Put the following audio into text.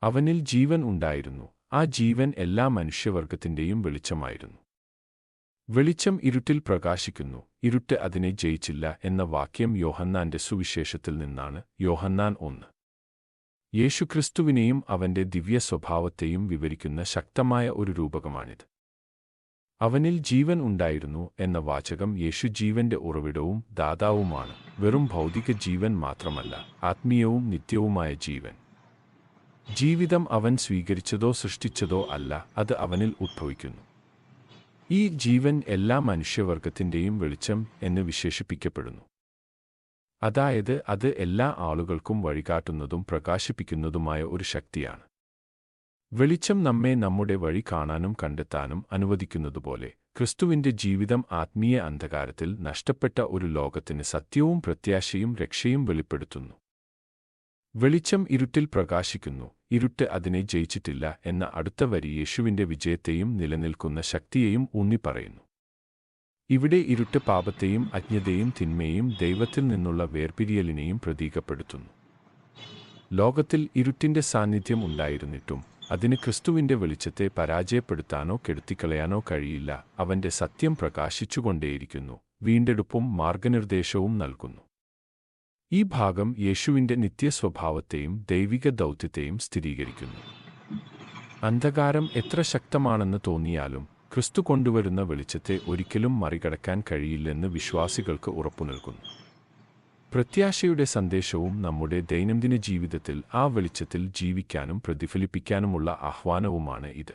അവനിൽ ജീവൻ ഉണ്ടായിരുന്നു, ആ ജീവൻ എല്ലാ മനുഷ്യവർഗത്തിന്റെയും വെളിച്ചമായിരുന്നു. വെളിച്ചം ഇരുട്ടിൽ പ്രകാശിക്കുന്നു, ഇരുട്ട് അതിനെ ജയിച്ചില്ല എന്ന വാക്യം യോഹന്നാന്റെ സുവിശേഷത്തിൽ നിന്നാണ്. യോഹന്നാൻ 1. യേശുക്രിസ്തുവിനെയും അവന്റെ ദിവ്യ സ്വഭാവത്തെയും വിവരിക്കുന്ന ശക്തമായ ഒരു രൂപകമാണിത്. അവനിൽ ജീവൻ ഉണ്ടായിരുന്നു എന്ന വാചകം യേശു ജീവന്റെ ഉറവിടവും ദാതാവുമാണ്. വെറും ഭൗതിക ജീവൻ മാത്രമല്ല, ആത്മീയവും നിത്യവുമായ ജീവൻ. ജീവിതം അവൻ സ്വീകരിച്ചതോ സൃഷ്ടിച്ചതോ അല്ല, അത് അവനിൽ ഉദ്ഭവിക്കുന്നു. ഈ ജീവൻ എല്ലാ മനുഷ്യവർഗത്തിന്റെയും വെളിച്ചം എന്ന് വിശേഷിപ്പിക്കപ്പെടുന്നു. അതായത് അത് എല്ലാ ആളുകൾക്കും വഴികാട്ടുന്നതും പ്രകാശിപ്പിക്കുന്നതുമായ ഒരു ശക്തിയാണ്. വെളിച്ചം നമ്മെ നമ്മുടെ വഴി കാണാനും കണ്ടെത്താനും അനുവദിക്കുന്നതുപോലെ, ക്രിസ്തുവിന്റെ ജീവിതം ആത്മീയ അന്ധകാരത്തിൽ നഷ്ടപ്പെട്ട ഒരു ലോകത്തിന് സത്യവും പ്രത്യാശയും രക്ഷയും വെളിപ്പെടുത്തുന്നു. വെളിച്ചം ഇരുട്ടിൽ പ്രകാശിക്കുന്നു, ഇരുട്ട് അതിനെ ജയിച്ചിട്ടില്ല എന്ന അടുത്ത വരി യേശുവിന്റെ വിജയത്തെയും നിലനിൽക്കുന്ന ശക്തിയെയും ഊന്നിപ്പറയുന്നു. ഇവിടെ ഇരുട്ട് പാപത്തെയും അജ്ഞതയും തിന്മയെയും ദൈവത്തിൽ നിന്നുള്ള വേർപിരിയലിനെയും പ്രതീകപ്പെടുത്തുന്നു. ലോകത്തിൽ ഇരുട്ടിന്റെ സാന്നിധ്യം ഉണ്ടായിരുന്നിട്ടും അതിന് ക്രിസ്തുവിന്റെ വെളിച്ചത്തെ പരാജയപ്പെടുത്താനോ കെടുത്തിക്കളയാനോ കഴിയില്ല. അവന്റെ സത്യം പ്രകാശിച്ചുകൊണ്ടേയിരിക്കുന്നു, വീണ്ടെടുപ്പും മാർഗനിർദ്ദേശവും നൽകുന്നു. ഈ ഭാഗം യേശുവിന്റെ നിത്യസ്വഭാവത്തെയും ദൈവിക ദൗത്യത്തെയും സ്ഥിരീകരിക്കുന്നു. അന്ധകാരം എത്ര ശക്തമാണെന്ന് തോന്നിയാലും ക്രിസ്തു കൊണ്ടുവരുന്ന വെളിച്ചത്തെ ഒരിക്കലും മറികടക്കാൻ കഴിയില്ലെന്ന് വിശ്വാസികൾക്ക് ഉറപ്പുനൽകുന്നു. പ്രത്യാശയുടെ സന്ദേശവും നമ്മുടെ ദൈനംദിന ജീവിതത്തിൽ ആ വെളിച്ചത്തിൽ ജീവിക്കാനും പ്രതിഫലിപ്പിക്കാനുമുള്ള ആഹ്വാനവുമാണ് ഇത്.